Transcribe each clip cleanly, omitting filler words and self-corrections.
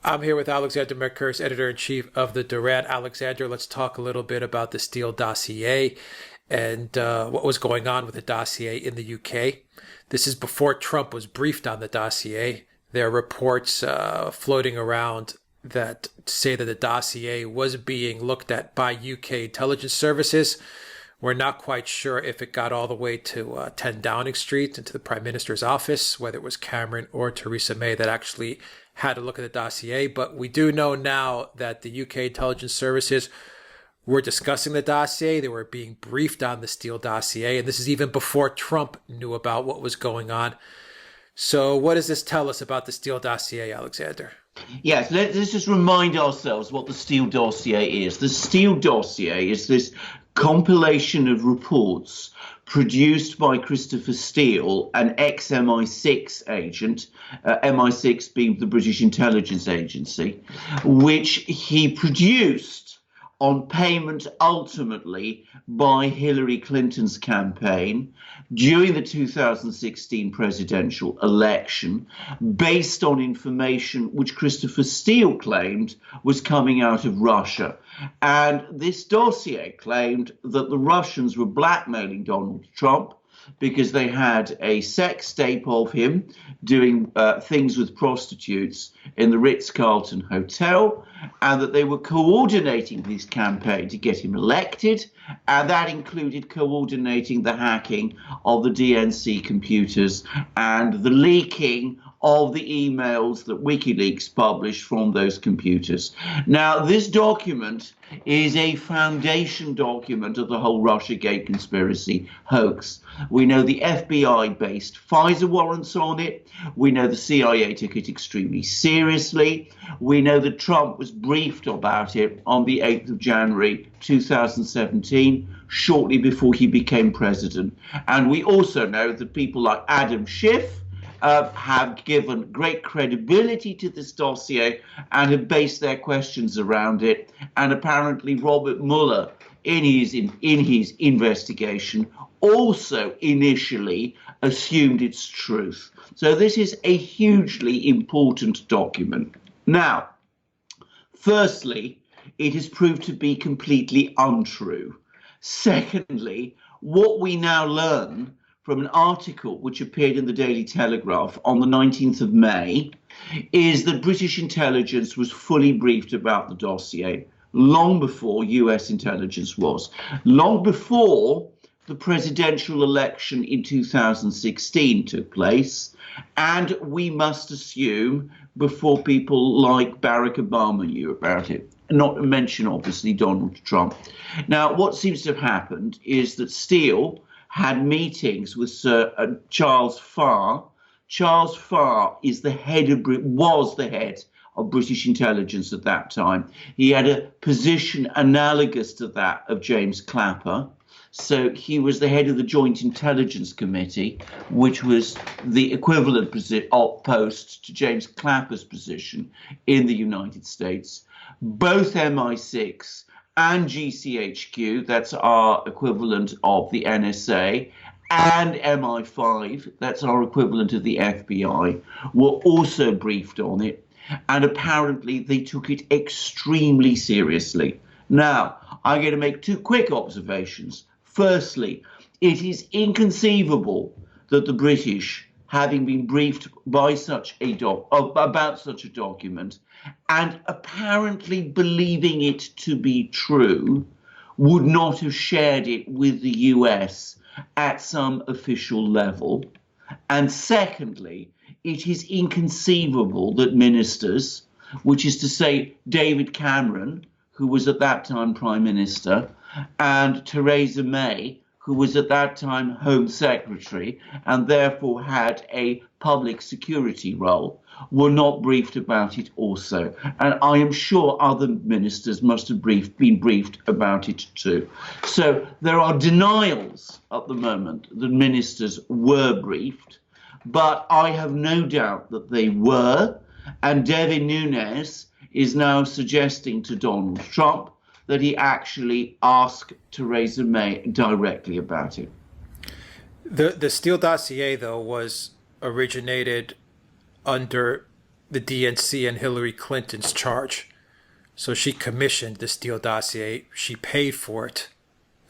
I'm here with Alexander Mercouris, editor-in-chief of the Duran. Alexander, let's talk a little bit about the Steele Dossier and what was going on with the dossier in the UK. This is before Trump was briefed on the dossier. There are reports floating around that say that the dossier was being looked at by UK intelligence services. We're not quite sure if it got all the way to 10 Downing Street and to the Prime Minister's office, whether it was Cameron or Theresa May that actually had a look at the dossier. But we do know now that the UK intelligence services were discussing the dossier. They were being briefed on the Steele dossier. And this is even before Trump knew about what was going on. So what does this tell us about the Steele dossier, Alexander? Yes, let's just remind ourselves what the Steele Dossier is. The Steele Dossier is this compilation of reports produced by Christopher Steele, an ex-MI6 agent, MI6 being the British intelligence agency, which he produced on payment ultimately by Hillary Clinton's campaign during the 2016 presidential election, based on information which Christopher Steele claimed was coming out of Russia. And this dossier claimed that the Russians were blackmailing Donald Trump because they had a sex tape of him doing things with prostitutes in the Ritz-Carlton Hotel, and that they were coordinating his campaign to get him elected, and that included coordinating the hacking of the DNC computers and the leaking of the emails that WikiLeaks published from those computers. Now, this document is a foundation document of the whole Russiagate conspiracy hoax. We know the FBI based FISA warrants on it. We know the CIA took it extremely seriously. We know that Trump was briefed about it on the 8th of January 2017, shortly before he became president. And we also know that people like Adam Schiff have given great credibility to this dossier and have based their questions around it. And apparently Robert Mueller, in his investigation, also initially assumed its truth. So this is a hugely important document. Now, firstly, it has proved to be completely untrue. Secondly, what we now learn from an article which appeared in the Daily Telegraph on the 19th of May is that British intelligence was fully briefed about the dossier long before US intelligence was, long before the presidential election in 2016 took place, and we must assume before people like Barack Obama knew about it, not to mention obviously Donald Trump. Now, what seems to have happened is that Steele had meetings with Sir Charles Farr. Charles Farr was the head of British intelligence at that time. He had a position analogous to that of James Clapper. So he was the head of the Joint Intelligence Committee, which was the equivalent post to James Clapper's position in the United States. Both MI6 and GCHQ, that's our equivalent of the NSA, and MI5, that's our equivalent of the FBI, were also briefed on it. And apparently they took it extremely seriously. Now, I'm going to make two quick observations. Firstly, it is inconceivable that the British, having been briefed by about such a document, and apparently believing it to be true, would not have shared it with the US at some official level. And secondly, it is inconceivable that ministers, which is to say David Cameron, who was at that time Prime Minister, and Theresa May, who was at that time Home Secretary and therefore had a public security role, were not briefed about it also. And I am sure other ministers must have been briefed about it too. So there are denials at the moment that ministers were briefed, but I have no doubt that they were. And Devin Nunes is now suggesting to Donald Trump that he actually asked Theresa May directly about it. The Steele dossier, though, was originated under the DNC and Hillary Clinton's charge. So she commissioned the Steele Dossier. She paid for it,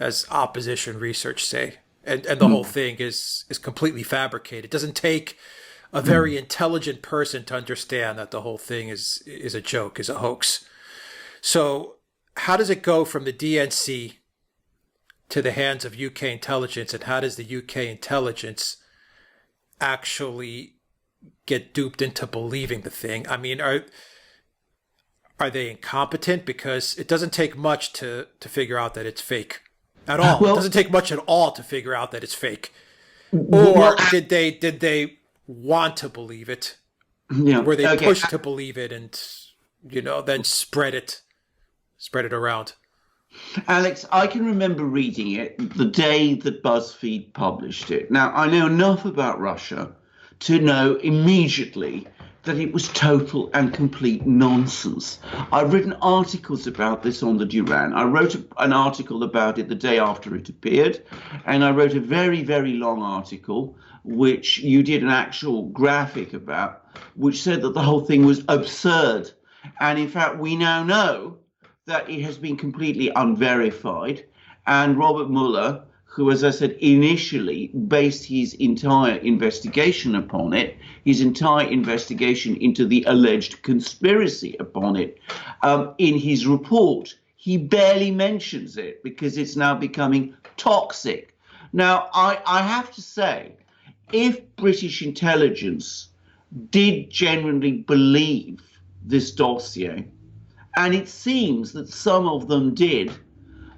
as opposition research say. And the whole thing is completely fabricated. It doesn't take a very intelligent person to understand that the whole thing is a joke, is a hoax. So how does it go from the DNC to the hands of UK intelligence, and how does the UK intelligence actually get duped into believing the thing? I mean, are they incompetent? Because it doesn't take much to figure out that it's fake at all. Well, it doesn't take much at all to figure out that it's fake. Or did they want to believe it? Yeah, were they pushed to believe it and, then spread it around? Alex, I can remember reading it the day that Buzzfeed published it. Now, I know enough about Russia to know immediately that it was total and complete nonsense. I've written articles about this on the Duran. I wrote an article about it the day after it appeared, and I wrote a very, very long article, which you did an actual graphic about, which said that the whole thing was absurd. And in fact, we now know that it has been completely unverified, and Robert Mueller, who, as I said, initially based his entire investigation upon it, his entire investigation into the alleged conspiracy upon it, in his report, he barely mentions it because it's now becoming toxic. Now, I have to say, if British intelligence did genuinely believe this dossier, and it seems that some of them did,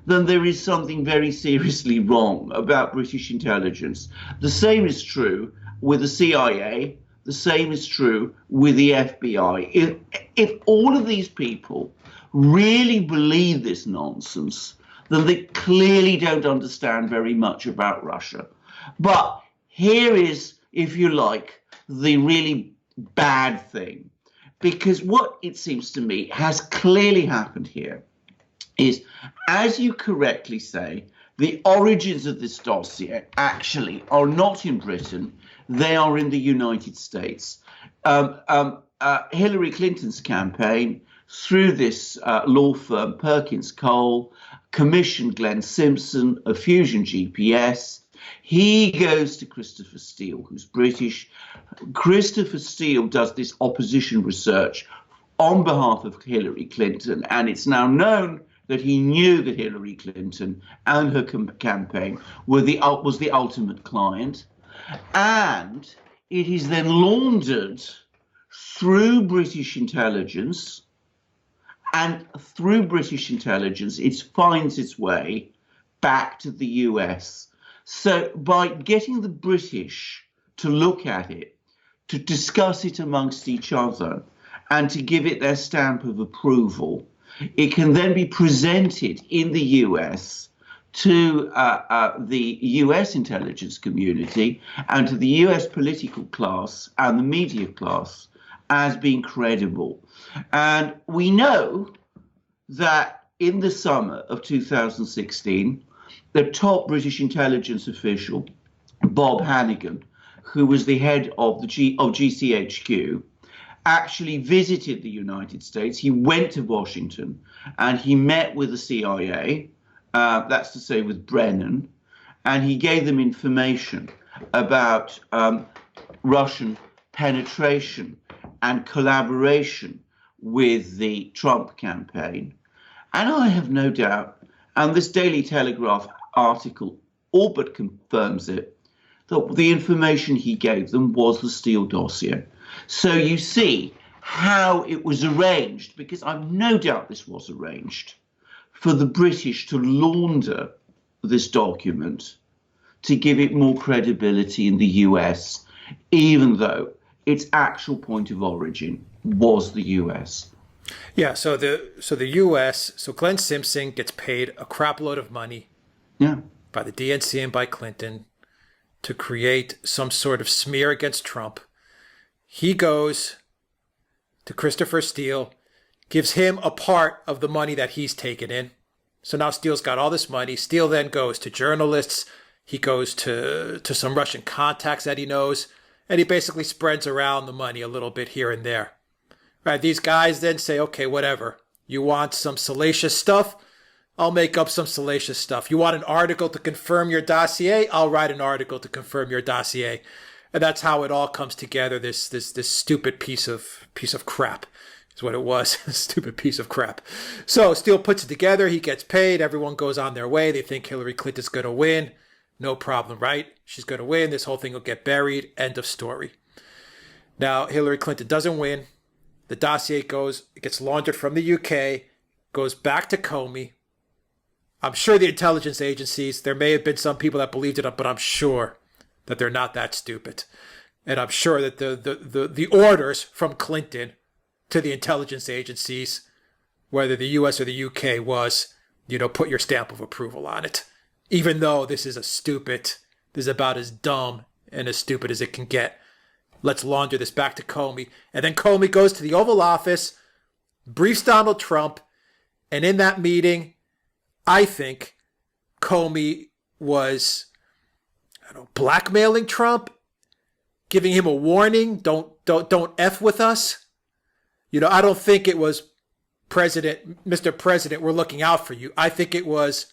then there is something very seriously wrong about British intelligence. The same is true with the CIA. The same is true with the FBI. If all of these people really believe this nonsense, then they clearly don't understand very much about Russia. But here is, if you like, the really bad thing. Because what it seems to me has clearly happened here is, as you correctly say, the origins of this dossier actually are not in Britain. They are in the United States. Hillary Clinton's campaign, through this law firm, Perkins Cole, commissioned Glenn Simpson of Fusion GPS. He goes to Christopher Steele, who's British. Christopher Steele does this opposition research on behalf of Hillary Clinton, and it's now known that he knew that Hillary Clinton and her campaign was the ultimate client. And it is then laundered through British intelligence, and through British intelligence, it finds its way back to the US. So by getting the British to look at it, to discuss it amongst each other, and to give it their stamp of approval, it can then be presented in the US to the US intelligence community and to the US political class and the media class as being credible. And we know that in the summer of 2016, the top British intelligence official, Bob Hannigan, who was the head of GCHQ, actually visited the United States. He went to Washington and he met with the CIA, that's to say with Brennan, and he gave them information about Russian penetration and collaboration with the Trump campaign. And I have no doubt, and this Daily Telegraph article all but confirms it, that the information he gave them was the Steele Dossier. So you see how it was arranged, because I've no doubt this was arranged, for the British to launder this document to give it more credibility in the US, even though its actual point of origin was the US. Yeah, so the US, so Glenn Simpson gets paid a crap load of money by the DNC and by Clinton to create some sort of smear against Trump. He goes to Christopher Steele, gives him a part of the money that he's taken in. So now Steele's got all this money. Steele then goes to journalists. He goes to some Russian contacts that he knows. And he basically spreads around the money a little bit here and there. Right, these guys then say, okay, whatever. You want some salacious stuff? I'll make up some salacious stuff. You want an article to confirm your dossier? I'll write an article to confirm your dossier. And that's how it all comes together. This stupid piece of crap is what it was. Stupid piece of crap. So Steele puts it together. He gets paid. Everyone goes on their way. They think Hillary Clinton's going to win. No problem, right? She's going to win. This whole thing will get buried. End of story. Now, Hillary Clinton doesn't win. The dossier gets laundered from the UK, goes back to Comey. I'm sure the intelligence agencies, there may have been some people that believed it, but I'm sure that they're not that stupid. And I'm sure that the orders from Clinton to the intelligence agencies, whether the US or the UK, was, put your stamp of approval on it. Even though this is about as dumb and as stupid as it can get. Let's launder this back to Comey. And then Comey goes to the Oval Office, briefs Donald Trump, and in that meeting, I think Comey was, blackmailing Trump, giving him a warning, don't F with us. I don't think it was Mr. President, we're looking out for you. I think it was,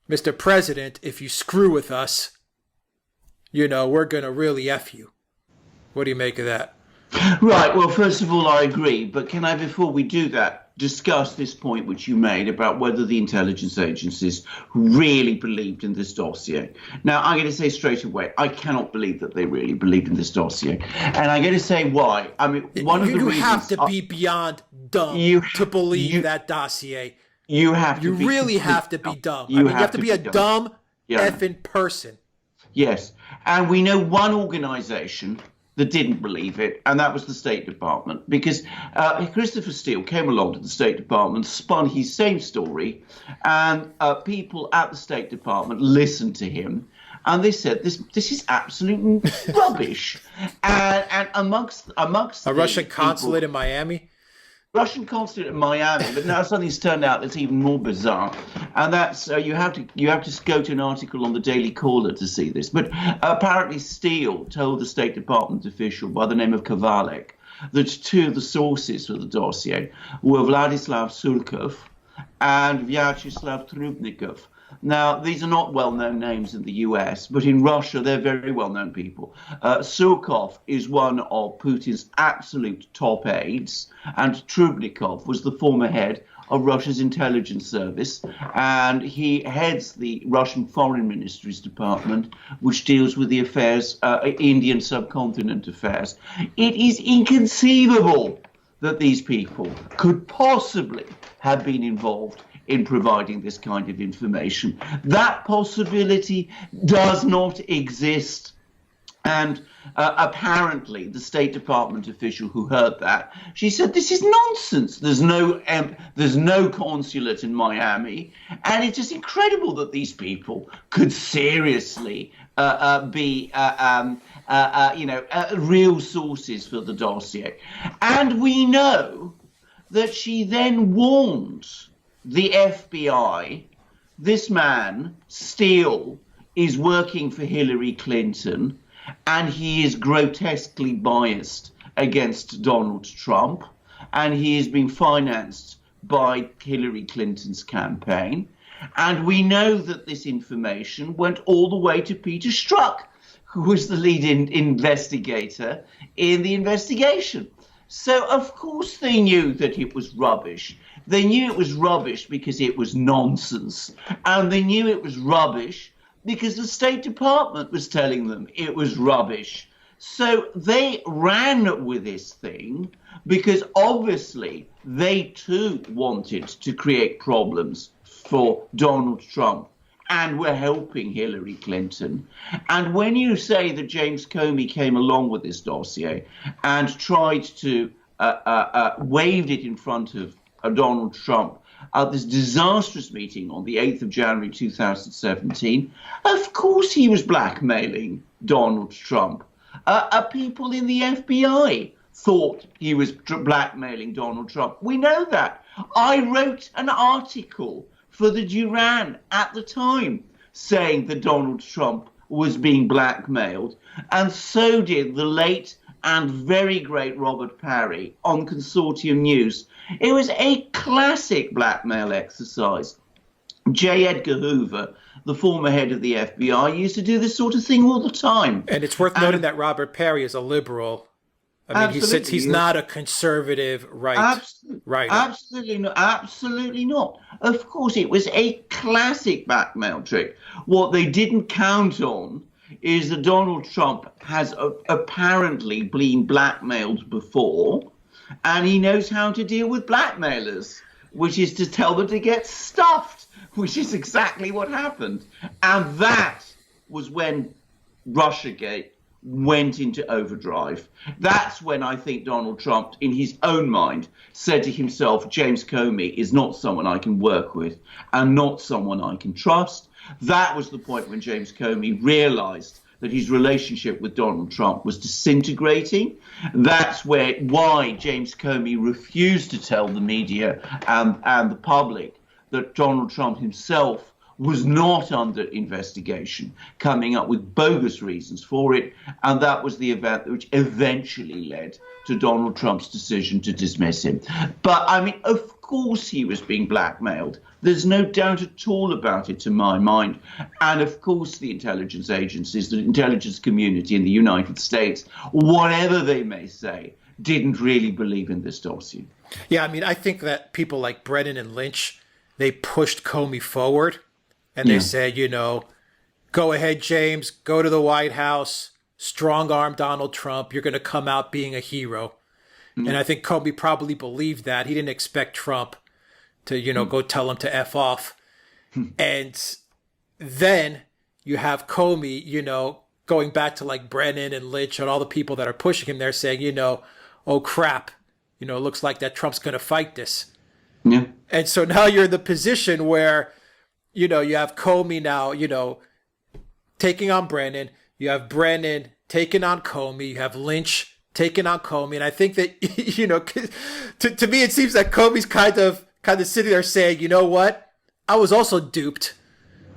Mr. President, if you screw with us, we're going to really F you. What do you make of that? Right. Well, first of all, I agree. But can I, before we do that, discuss this point which you made about whether the intelligence agencies really believed in this dossier? Now, I'm going to say straight away, I cannot believe that they really believed in this dossier. And I'm going to say why. I mean, one of the reasons... You have to be beyond dumb to believe that dossier. You have to You be really have to be dumb. You have to be a dumb effing person. Yes. And we know one organization that didn't believe it, and that was the State Department, because Christopher Steele came along to the State Department, spun his same story, and people at the State Department listened to him, and they said, this is absolute rubbish. And amongst a Russian consulate in Miami? Russian consulate in Miami, but now something's turned out that's even more bizarre, and that's you have to go to an article on the Daily Caller to see this. But apparently, Steele told the State Department official by the name of Kovalek that two of the sources for the dossier were Vladislav Surkov and Vyacheslav Trubnikov. Now, these are not well-known names in the US, but in Russia, they're very well-known people. Surkov is one of Putin's absolute top aides, and Trubnikov was the former head of Russia's intelligence service, and he heads the Russian Foreign Ministry's department, which deals with the affairs, Indian subcontinent affairs. It is inconceivable that these people could possibly have been involved in providing this kind of information. That possibility does not exist. And apparently the State Department official who heard that, she said, this is nonsense. There's no consulate in Miami. And it's just incredible that these people could seriously be real sources for the dossier. And we know that she then warned the FBI, this man, Steele, is working for Hillary Clinton, and he is grotesquely biased against Donald Trump, and he is being financed by Hillary Clinton's campaign. And we know that this information went all the way to Peter Strzok, who was the lead investigator in the investigation. So, of course, they knew that it was rubbish. They knew it was rubbish because it was nonsense. And they knew it was rubbish because the State Department was telling them it was rubbish. So they ran with this thing because obviously they too wanted to create problems for Donald Trump and were helping Hillary Clinton. And when you say that James Comey came along with this dossier and tried to waved it in front of Donald Trump at this disastrous meeting on the 8th of January 2017, of course he was blackmailing Donald Trump. People in the FBI thought he was blackmailing Donald Trump. We know that. I wrote an article for the Duran at the time saying that Donald Trump was being blackmailed, and so did the late and very great Robert Parry on Consortium News. It was a classic blackmail exercise. J. Edgar Hoover, the former head of the FBI, used to do this sort of thing all the time. And it's worth noting that Robert Parry is a liberal. I mean, he's not a conservative writer. Absolutely not. Absolutely not. Of course, it was a classic blackmail trick. What they didn't count on is that Donald Trump has apparently been blackmailed before, and he knows how to deal with blackmailers, which is to tell them to get stuffed, which is exactly what happened. And that was when Russiagate went into overdrive. That's when I think Donald Trump, in his own mind, said to himself, James Comey is not someone I can work with and not someone I can trust. That was the point when James Comey realized that his relationship with Donald Trump was disintegrating. That's why James Comey refused to tell the media and the public that Donald Trump himself was not under investigation, coming up with bogus reasons for it. And that was the event which eventually led to Donald Trump's decision to dismiss him. But, I mean, of course he was being blackmailed. There's no doubt at all about it to my mind. And, of course, the intelligence agencies, the intelligence community in the United States, whatever they may say, didn't really believe in this dossier. Yeah, I mean, I think that people like Brennan and Lynch, they pushed Comey forward. And they said, go ahead, James, go to the White House, strong arm Donald Trump. You're going to come out being a hero. And I think Comey probably believed that. He didn't expect Trump to, go tell him to F off. And then you have Comey, going back to like Brennan and Lynch and all the people that are pushing him there saying, oh, crap, it looks like that Trump's going to fight this. Yeah. And so now you're in the position where, you have Comey now, taking on Brennan. You have Brennan taking on Comey. You have Lynch taking on Comey. And I think that, to me, it seems that Comey's kind of sitting there saying, you know what? I was also duped.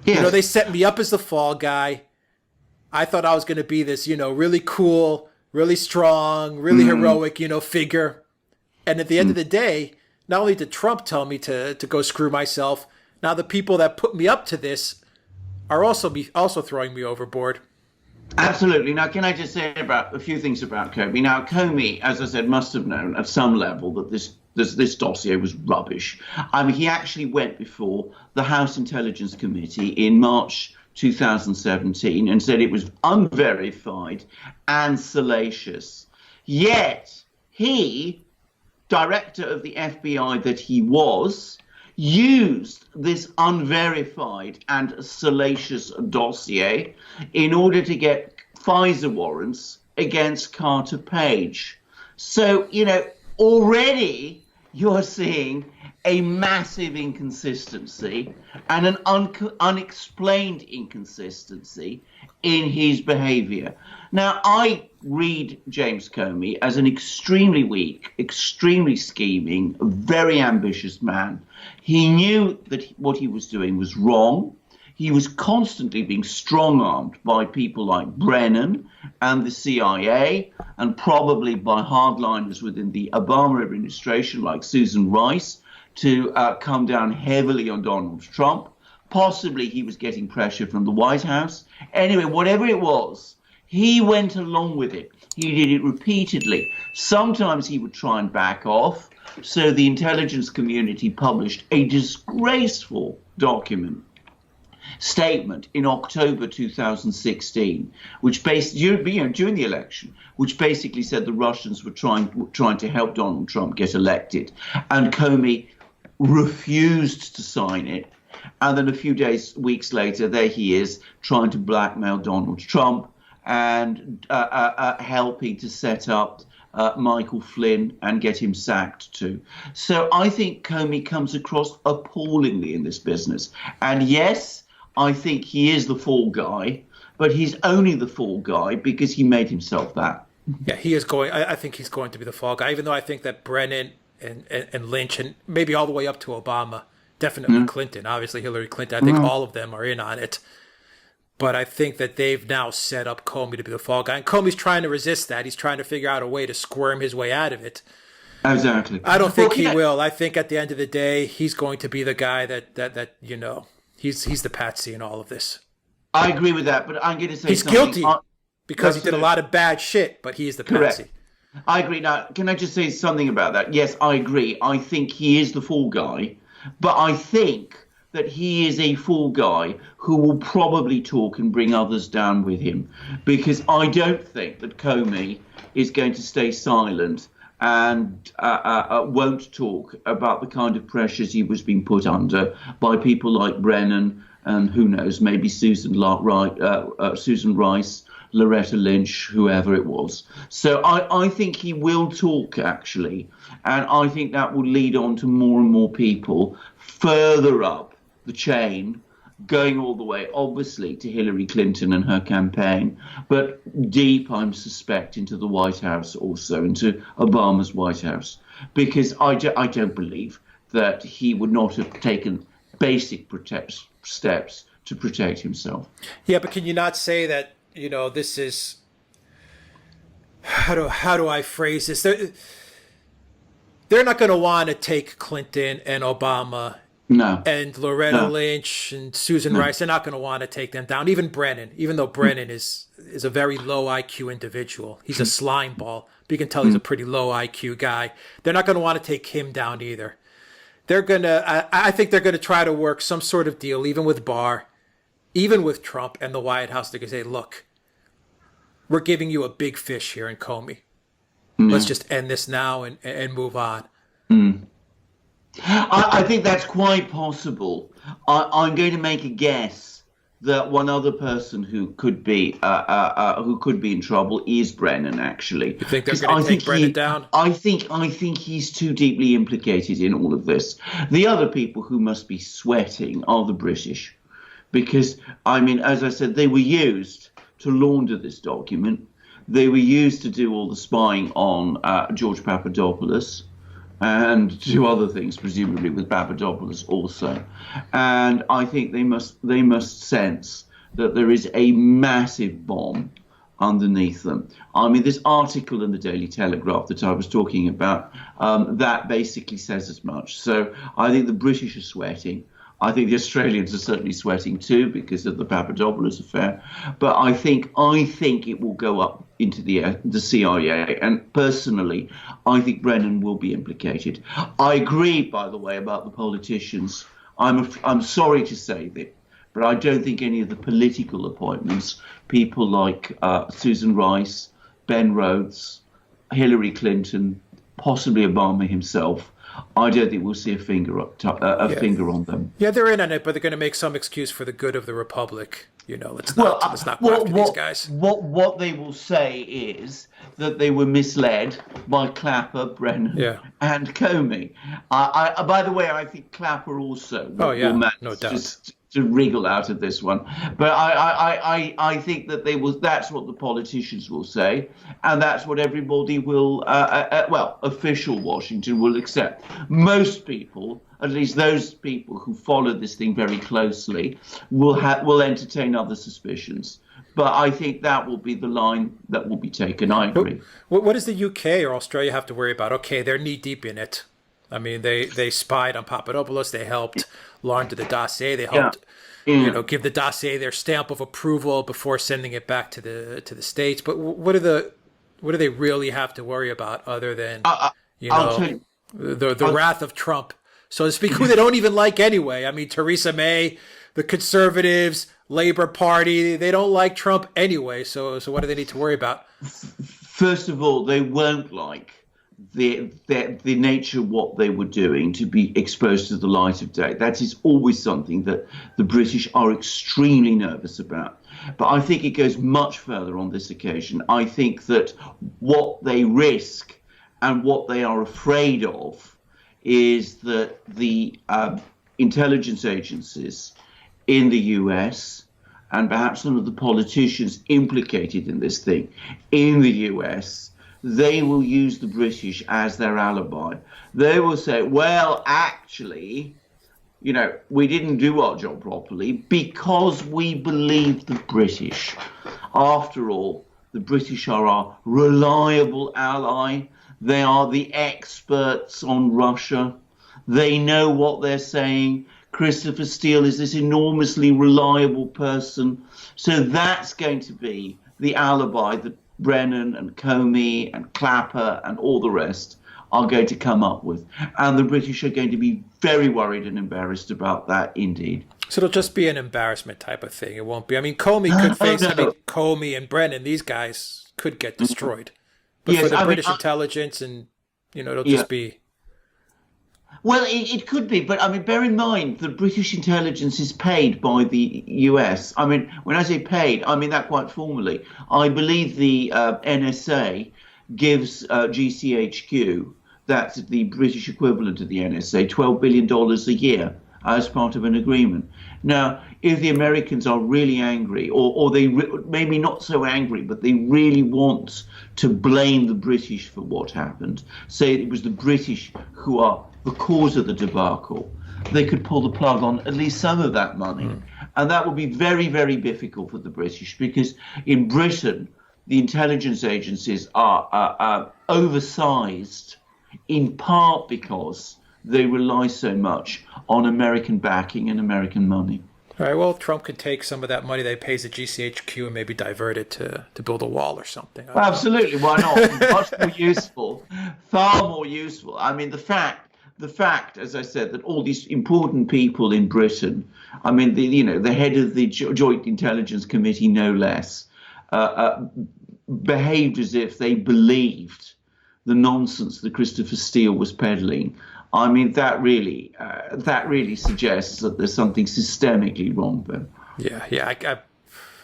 Yes. They set me up as the fall guy. I thought I was going to be this, really cool, really strong, really heroic, figure. And at the end of the day, not only did Trump tell me to go screw myself, now the people that put me up to this are also throwing me overboard. Absolutely. Now, can I just say about a few things about Comey? Now, Comey, as I said, must have known at some level that this dossier was rubbish. I mean, he actually went before the House Intelligence Committee in March 2017 and said it was unverified and salacious. Yet he, director of the FBI that he was, used this unverified and salacious dossier in order to get FISA warrants against Carter Page. So, already you're seeing a massive inconsistency and an unexplained inconsistency in his behavior. Now, I read James Comey as an extremely weak, extremely scheming, very ambitious man. He knew that what he was doing was wrong. He was constantly being strong-armed by people like Brennan and the CIA, and probably by hardliners within the Obama administration like Susan Rice, to come down heavily on Donald Trump. Possibly he was getting pressure from the White House. Anyway, whatever it was, he went along with it. He did it repeatedly. Sometimes he would try and back off. So the intelligence community published a disgraceful statement in October 2016, which during the election, which basically said the Russians were trying to help Donald Trump get elected, and Comey refused to sign it. And then a few weeks later, there he is trying to blackmail Donald Trump and helping to set up Michael Flynn and get him sacked too. So I think Comey comes across appallingly in this business. And yes, I think he is the fall guy, but he's only the fall guy because he made himself that. Yeah, he is going. I think he's going to be the fall guy, even though I think that Brennan and Lynch and maybe all the way up to Obama, definitely Clinton, obviously Hillary Clinton, I think all of them are in on it. But I think that they've now set up Comey to be the fall guy. And Comey's trying to resist that. He's trying to figure out a way to squirm his way out of it. Exactly. I don't think he will. I think at the end of the day, he's going to be the guy that he's the patsy in all of this. I agree with that, but I'm going to say he's guilty because he did a lot of bad shit, but he's the patsy. I agree. Now, can I just say something about that? Yes, I agree. I think he is the fall guy, but I think that he is a fall guy who will probably talk and bring others down with him, because I don't think that Comey is going to stay silent and won't talk about the kind of pressures he was being put under by people like Brennan and who knows, maybe Susan Rice, Loretta Lynch, whoever it was. So I think he will talk, actually, and I think that will lead on to more and more people further up the chain, going all the way, obviously, to Hillary Clinton and her campaign, but deep, I'm suspect, into the White House also, into Obama's White House, because I don't believe that he would not have taken basic steps to protect himself. Yeah, but can you not say that, this is, how do I phrase this? They're not going to want to take Clinton and Obama and Loretta Lynch and Susan Rice. They're not going to want to take them down. Even Brennan, even though Brennan is a very low IQ individual. He's a slime ball, but you can tell he's a pretty low IQ guy. They're not going to want to take him down either. They're going to, I think they're going to try to work some sort of deal, even with Barr, even with Trump and the White House. They're going to say, look, we're giving you a big fish here in Comey. Let's just end this now and move on. I think that's quite possible. I'm going to make a guess that one other person who could be in trouble is Brennan. Actually, you think they're going to take Brennan down? I think he's too deeply implicated in all of this. The other people who must be sweating are the British, because as I said, they were used to launder this document. They were used to do all the spying on George Papadopoulos and do other things, presumably with Papadopoulos also. And I think they must sense that there is a massive bomb underneath them. This article in the Daily Telegraph that I was talking about, that basically says as much. So I think the British are sweating. I think the Australians are certainly sweating too because of the Papadopoulos affair. But I think it will go up into the CIA. And personally, I think Brennan will be implicated. I agree, by the way, about the politicians. I'm sorry to say that, but I don't think any of the political appointments, people like Susan Rice, Ben Rhodes, Hillary Clinton, possibly Obama himself, I don't think we'll see a finger on them. Yeah, they're in on it, but they're going to make some excuse for the good of the republic. Let's not go after these guys. What they will say is that they were misled by Clapper, Brennan, and Comey. By the way, I think Clapper also will manage no doubt to wriggle out of this one. But I think that that's what the politicians will say, and that's what everybody will, official Washington will accept. Most people, at least those people who follow this thing very closely, will entertain other suspicions. But I think that will be the line that will be taken. I agree. What does the UK or Australia have to worry about? Okay, they're knee deep in it. They spied on Papadopoulos. They helped launder the dossier. They helped, give the dossier their stamp of approval before sending it back to the States. But what do they really have to worry about other than the wrath of Trump, so to speak, who they don't even like anyway? Theresa May, the Conservatives, Labour Party, they don't like Trump anyway. So what do they need to worry about? First of all, they won't like the nature of what they were doing to be exposed to the light of day. That is always something that the British are extremely nervous about. But I think it goes much further on this occasion. I think that what they risk and what they are afraid of is that the intelligence agencies in the US and perhaps some of the politicians implicated in this thing in the US, they will use the British as their alibi. They will say, well, actually, we didn't do our job properly because we believed the British. After all, the British are our reliable ally. They are the experts on Russia. They know what they're saying. Christopher Steele is this enormously reliable person. So that's going to be the alibi that Brennan and Comey and Clapper and all the rest are going to come up with. And the British are going to be very worried and embarrassed about that indeed. So it'll just be an embarrassment type of thing. It won't be. I mean, Comey could face, Comey and Brennan, these guys could get destroyed. But for the British intelligence and, it'll just be. Well, it could be, but bear in mind the British intelligence is paid by the US. When I say paid, I mean that quite formally. I believe the NSA gives GCHQ, that's the British equivalent of the NSA, $12 billion a year as part of an agreement. Now, if the Americans are really angry, or they maybe not so angry, but they really want to blame the British for what happened, say it was the British who are the cause of the debacle, they could pull the plug on at least some of that money. And that would be very, very difficult for the British, because in Britain, the intelligence agencies are oversized, in part because they rely so much on American backing and American money. All right, well, Trump could take some of that money that he pays at GCHQ and maybe divert it to build a wall or something. Absolutely, why not? Much more useful, far more useful. The fact, as I said, that all these important people in Britain, the head of the Joint Intelligence Committee, no less, behaved as if they believed the nonsense that Christopher Steele was peddling. That really suggests that there's something systemically wrong there. Yeah.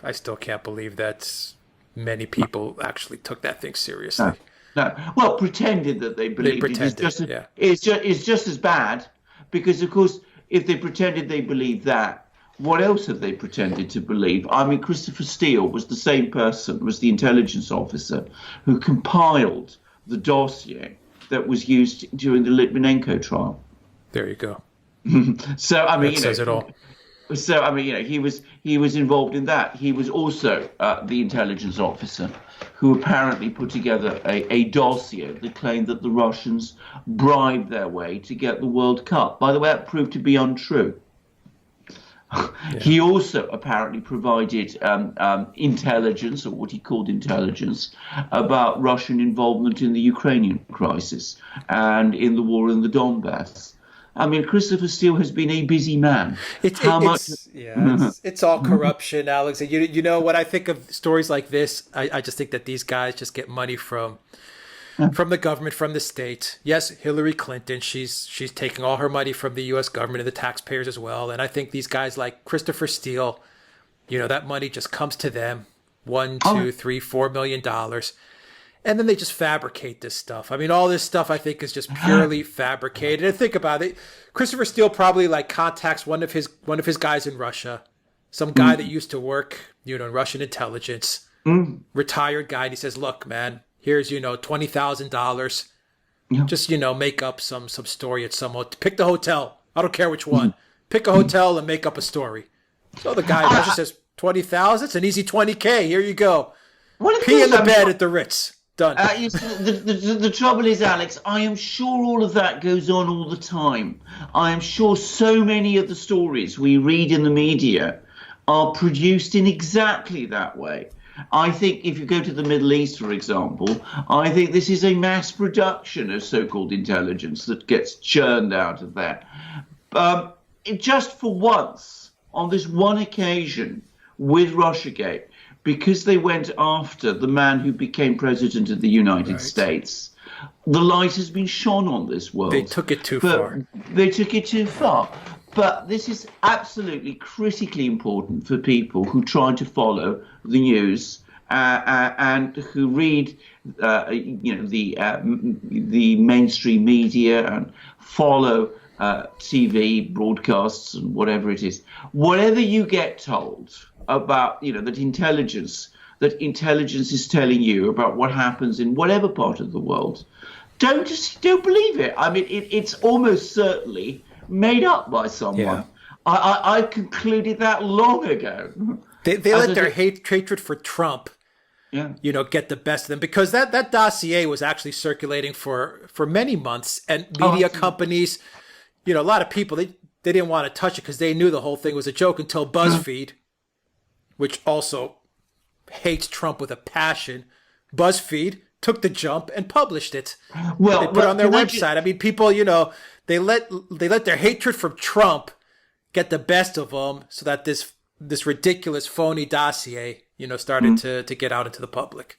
I still can't believe that many people actually took that thing seriously. No. Well, pretended that they believed it. It's just as bad, because, of course, if they pretended they believed that, what else have they pretended to believe? Christopher Steele was the same person, was the intelligence officer who compiled the dossier that was used during the Litvinenko trial. There you go. So, that says it all. So, he was involved in that. He was also the intelligence officer who apparently put together a dossier that claimed that the Russians bribed their way to get the World Cup. By the way, that proved to be untrue. Yeah. He also apparently provided intelligence, or what he called intelligence, about Russian involvement in the Ukrainian crisis and in the war in the Donbass. Christopher Steele has been a busy man. It's all corruption, Alex. And when I think of stories like this, I just think that these guys just get money from the government, from the state. Yes, Hillary Clinton, she's taking all her money from the U.S. government and the taxpayers as well. And I think these guys like Christopher Steele, that money just comes to them, $1, $2, $3, $4 million. And then they just fabricate this stuff. All this stuff I think is just purely fabricated. And think about it. Christopher Steele probably contacts one of his guys in Russia, some guy that used to work, in Russian intelligence, retired guy. And he says, "Look, man, here's, $20,000. Just, make up some story at some hotel. Pick the hotel. I don't care which one. Pick a hotel and make up a story." So the guy in Russia says, $20,000? It's an easy $20K. Here you go. Pee in the bed at the Ritz. Done. The trouble is, Alex, I am sure all of that goes on all the time. I am sure so many of the stories we read in the media are produced in exactly that way. I think if you go to the Middle East, for example, I think this is a mass production of so-called intelligence that gets churned out of there. Just for once, on this one occasion with Russiagate, because they went after the man who became president of the United States, the light has been shone on this world. They took it too far. They took it too far. But this is absolutely critically important for people who try to follow the news and who read, the mainstream media and follow TV broadcasts and whatever it is. Whatever you get told about, that intelligence is telling you about what happens in whatever part of the world, don't believe it. It's almost certainly made up by someone. Yeah. I concluded that long ago. They let their hatred for Trump, Yeah. get the best of them, because that dossier was actually circulating for many months, and media companies, a lot of people, they didn't want to touch it because they knew the whole thing was a joke, until Buzzfeed, which also hates Trump with a passion, Buzzfeed took the jump and published it. Well, they put it on their website. I mean, people, they let their hatred from Trump get the best of them, so that this ridiculous phony dossier, started to get out into the public.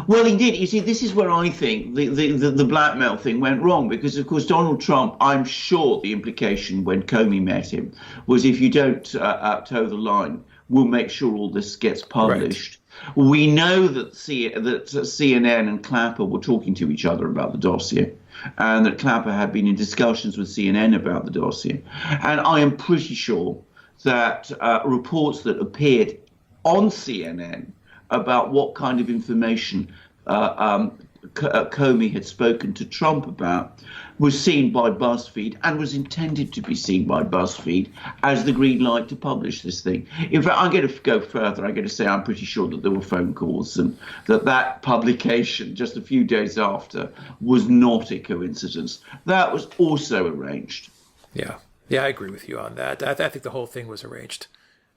Well, indeed. You see, this is where I think the blackmail thing went wrong, because, of course, Donald Trump, I'm sure the implication when Comey met him was, if you don't toe the line, we'll make sure all this gets published. Right. We know that CNN and Clapper were talking to each other about the dossier, and that Clapper had been in discussions with CNN about the dossier. And I am pretty sure that reports that appeared on CNN about what kind of information Comey had spoken to Trump about was seen by Buzzfeed, and was intended to be seen by Buzzfeed as the green light to publish this thing. In fact, I'm going to go further. I'm going to say I'm pretty sure that there were phone calls, and that publication just a few days after was not a coincidence. That was also arranged. Yeah, I agree with you on that. I think the whole thing was arranged.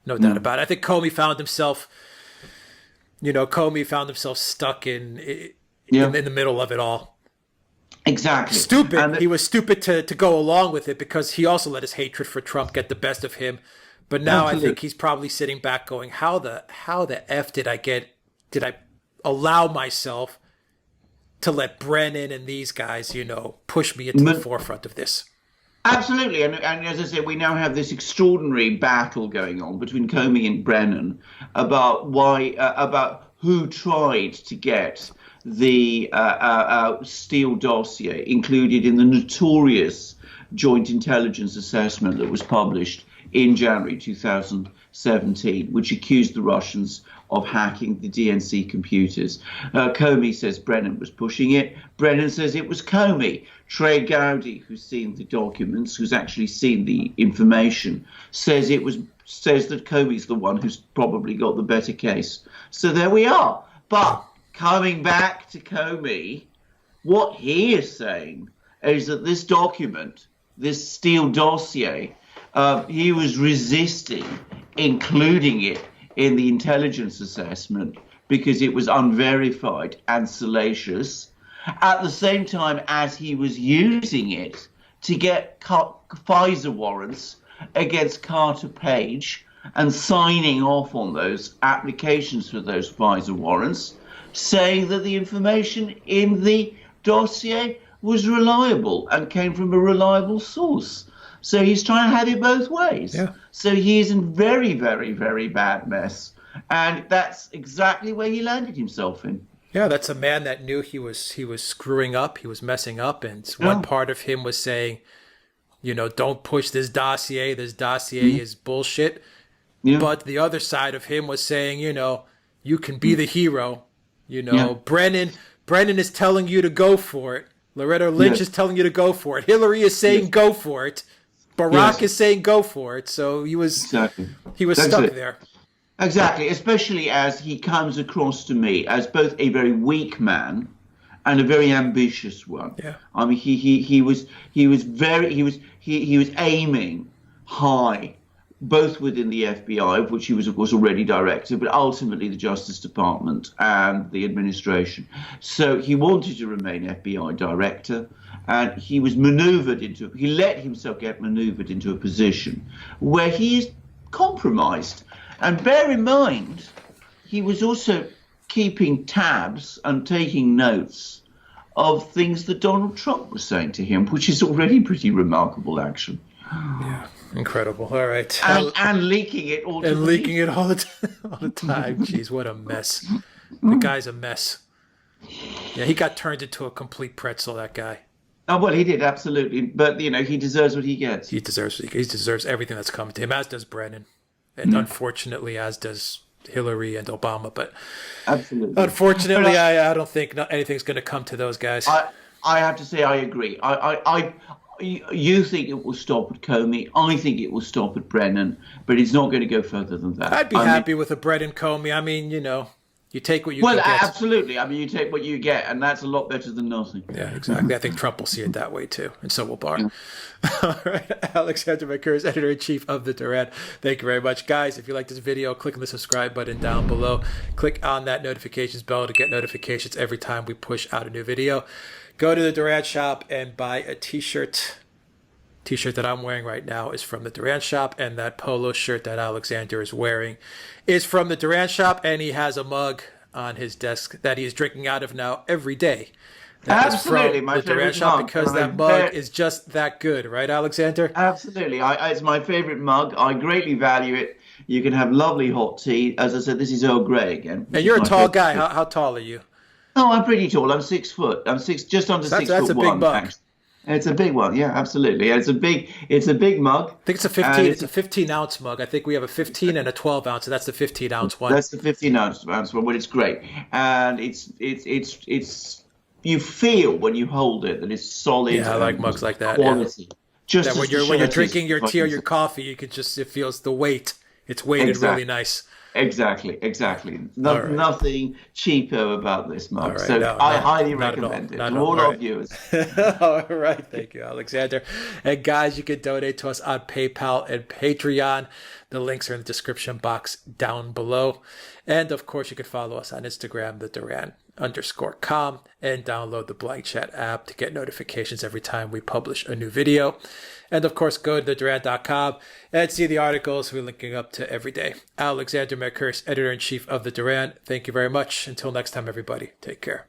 No doubt about it. I think Comey found himself stuck in the middle of it all. Exactly. Stupid. He was stupid to go along with it, because he also let his hatred for Trump get the best of him. But now Absolutely. I think he's probably sitting back going, how the F did I allow myself to let Brennan and these guys, push me into the forefront of this? Absolutely. And as I said, we now have this extraordinary battle going on between Comey and Brennan about who tried to get the Steele dossier included in the notorious joint intelligence assessment that was published in January 2017, which accused the Russians of hacking the DNC computers. Comey says Brennan was pushing it. Brennan says it was Comey. Trey Gowdy, who's seen the documents, who's actually seen the information, says that Comey's the one who's probably got the better case. So there we are. But coming back to Comey, what he is saying is that this document, this Steele dossier, he was resisting including it in the intelligence assessment because it was unverified and salacious, at the same time as he was using it to get FISA warrants against Carter Page and signing off on those applications for those FISA warrants, saying that the information in the dossier was reliable and came from a reliable source. So he's trying to have it both ways. Yeah. So he is in very, very, very bad mess. And that's exactly where he landed himself in. Yeah, that's a man that knew he was screwing up, he was messing up, and one part of him was saying, don't push this dossier is bullshit. Yeah. But the other side of him was saying, you can be the hero. Brennan is telling you to go for it. Loretta Lynch is telling you to go for it. Hillary is saying go for it. Barack is saying go for it. So he was stuck there. Exactly, especially as he comes across to me as both a very weak man and a very ambitious one. Yeah. I mean, he was aiming high, both within the FBI, of which he was, of course, already director, but ultimately the Justice Department and the administration. So he wanted to remain FBI director, and he let himself get maneuvered into a position where he is compromised. And bear in mind, he was also keeping tabs and taking notes of things that Donald Trump was saying to him, which is already pretty remarkable action. Yeah, incredible. All right. And leaking it all the time. Jeez, what a mess. The guy's a mess. Yeah, he got turned into a complete pretzel, that guy. Oh, well, he did, absolutely. But, he deserves what he gets. He deserves everything that's coming to him, as does Brennan. And unfortunately, as does Hillary and Obama. But absolutely, unfortunately, I don't think anything's going to come to those guys. I have to say I agree. You think it will stop at Comey. I think it will stop at Brennan, but it's not going to go further than that. I'd be happy with a Brennan Comey. I mean, you take what you Well, can get. absolutely. I mean, you take what you get, and that's a lot better than nothing. Yeah, exactly. I think Trump will see it that way too, and so will Barr. Yeah. All right, Alexander Mercouris, editor-in-chief of the Duran. Thank you very much, guys. If you like this video, click on the subscribe button down below. Click on that notifications bell to get notifications every time we push out a new video. Go to the Duran shop and buy a t-shirt. T-shirt that I'm wearing right now is from the Duran shop, and that polo shirt that Alexander is wearing is from the Duran shop, and he has a mug on his desk that he is drinking out of now every day. That Absolutely, from my the Duran favorite shop mug. because that mug is just that good, right, Alexander? Absolutely. It's my favorite mug. I greatly value it. You can have lovely hot tea. As I said, this is Earl Grey again. And you're a tall guy. How tall are you? Oh, I'm pretty tall. I'm 6 foot. I'm just under 6 foot that's a big one. mug. Thanks. It's a big one, yeah, absolutely. It's a big mug. I think it's a 15. It's a 15-ounce mug. I think we have a 15 and a 12-ounce, so that's the 15-ounce one. That's the 15-ounce one, but it's great, and it's you feel when you hold it that it's solid. Yeah, I like mugs like that. Quality. Yeah. Just that when you're drinking your tea or your coffee, you could just it feels the weight. It's weighted really nice. Exactly. Nothing cheaper about this mug. Right, so I highly recommend it to all our viewers. All right. Thank you, Alexander. And guys, you can donate to us on PayPal and Patreon. The links are in the description box down below. And of course, you can follow us on Instagram, the Duran_com, and download the Blank Chat app to get notifications every time we publish a new video. And of course, go to theduran.com and see the articles we're linking up to every day. Alexander Mercouris, editor-in-chief of the Duran. Thank you very much. Until next time, everybody, take care.